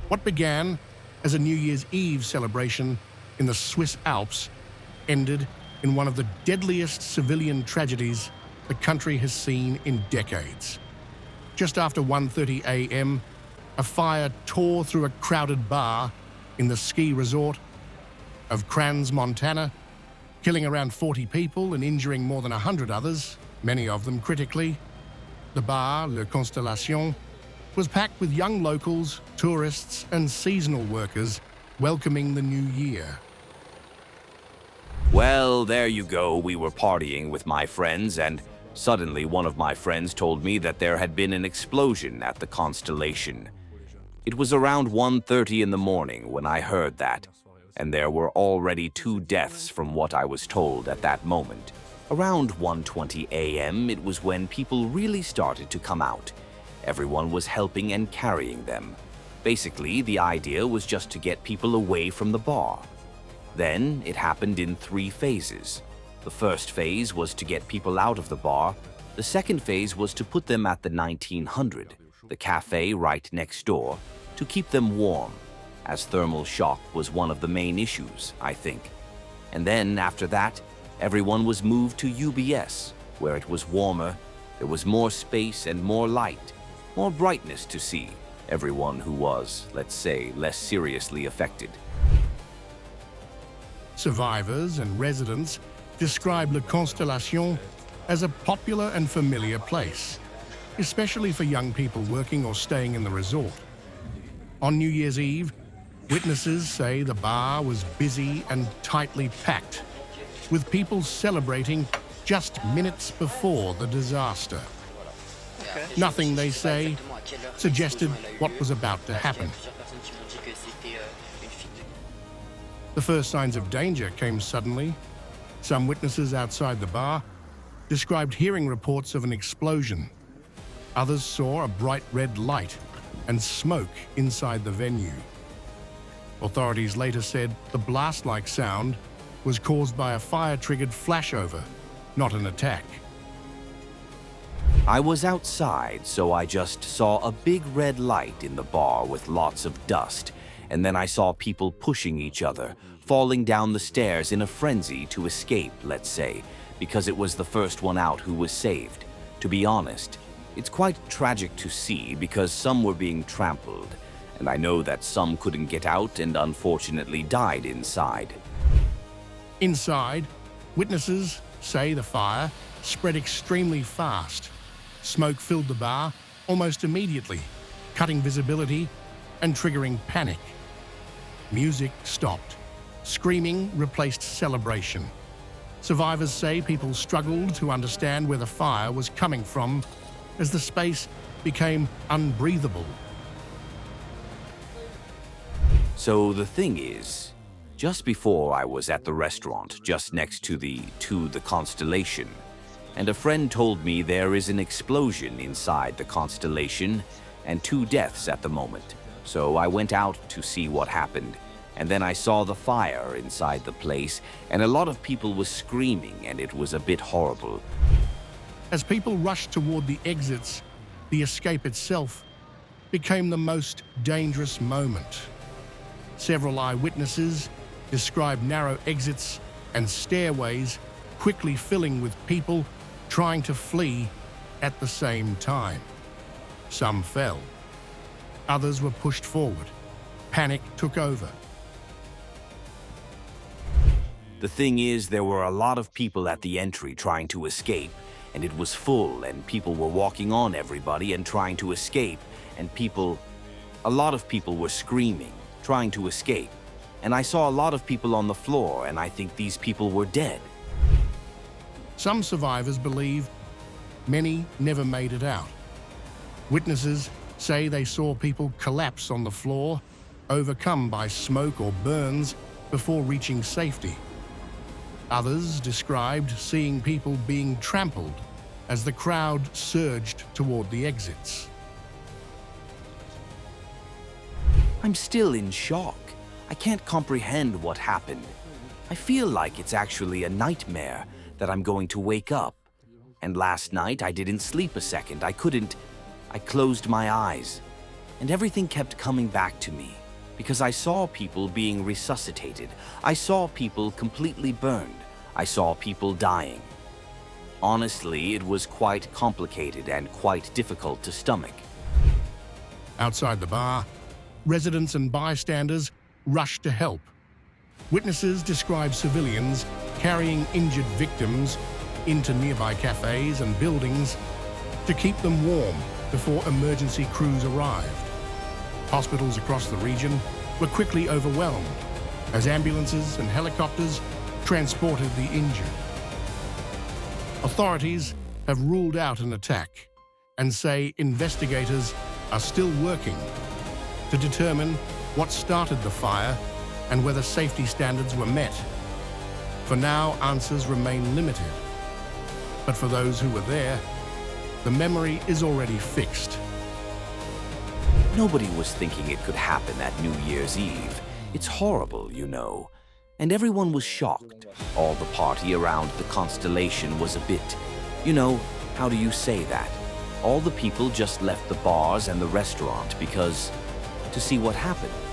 What began as a New Year's Eve celebration in the Swiss Alps ended in one of the deadliest civilian tragedies the country has seen in decades. Just after 1:30 a.m., a fire tore through a crowded bar in the ski resort of Crans, Montana, killing around 40 people and injuring more than 100 others, many of them critically. The bar, Le Constellation, was packed with young locals, tourists, and seasonal workers welcoming the new year. Well, there you go. We were partying with my friends, and suddenly one of my friends told me that there had been an explosion at the Constellation. It was around 1:30 in the morning when I heard that, and there were already 2 deaths from what I was told at that moment. Around 1:20 a.m., it was when people really started to come out. Everyone was helping and carrying them. Basically, the idea was just to get people away from the bar. Then, it happened in 3 phases. The first phase was to get people out of the bar. The second phase was to put them at the 1900, the cafe right next door, to keep them warm, as thermal shock was one of the main issues, I think. And then, after that, everyone was moved to UBS, where it was warmer, there was more space and more light, more brightness to see everyone who was, let's say, less seriously affected. Survivors and residents describe Le Constellation as a popular and familiar place, especially for young people working or staying in the resort. On New Year's Eve, witnesses say the bar was busy and tightly packed, with people celebrating just minutes before the disaster. Nothing, they say, suggested what was about to happen. The first signs of danger came suddenly. Some witnesses outside the bar described hearing reports of an explosion. Others saw a bright red light and smoke inside the venue. Authorities later said the blast-like sound was caused by a fire-triggered flashover, not an attack. I was outside, so I just saw a big red light in the bar with lots of dust, and then I saw people pushing each other, falling down the stairs in a frenzy to escape, let's say, because it was the first one out who was saved. To be honest, it's quite tragic to see because some were being trampled, and I know that some couldn't get out and unfortunately died inside. Inside, witnesses say the fire spread extremely fast. Smoke filled the bar almost immediately, cutting visibility and triggering panic. Music stopped. Screaming replaced celebration. Survivors say people struggled to understand where the fire was coming from as the space became unbreathable. So the thing is, just before I was at the restaurant just next to the Constellation, and a friend told me there is an explosion inside the Constellation and 2 deaths at the moment. So I went out to see what happened, and then I saw the fire inside the place, and a lot of people were screaming, and it was a bit horrible. As people rushed toward the exits, the escape itself became the most dangerous moment. Several eyewitnesses described narrow exits and stairways quickly filling with people trying to flee at the same time. Some fell. Others were pushed forward. Panic took over. The thing is, there were a lot of people at the entry trying to escape, and it was full, and people were walking on everybody and trying to escape, and a lot of people were screaming, trying to escape. And I saw a lot of people on the floor, and I think these people were dead. Some survivors believe many never made it out. Witnesses say they saw people collapse on the floor, overcome by smoke or burns before reaching safety. Others described seeing people being trampled as the crowd surged toward the exits. I'm still in shock. I can't comprehend what happened. I feel like it's actually a nightmare that I'm going to wake up. And last night I didn't sleep a second. I closed my eyes. and everything kept coming back to me because I saw people being resuscitated. I saw people completely burned. I saw people dying. Honestly, it was quite complicated and quite difficult to stomach. Outside the bar, residents and bystanders rushed to help. Witnesses describe civilians carrying injured victims into nearby cafes and buildings to keep them warm before emergency crews arrived. Hospitals across the region were quickly overwhelmed as ambulances and helicopters transported the injured. Authorities have ruled out an attack and say investigators are still working to determine what started the fire and whether safety standards were met. For now, answers remain limited. But for those who were there, the memory is already fixed. Nobody was thinking it could happen at New Year's Eve. It's horrible, you know. And everyone was shocked. All the party around the Constellation was a bit, how do you say that? All the people just left the bars and the restaurant to see what happened.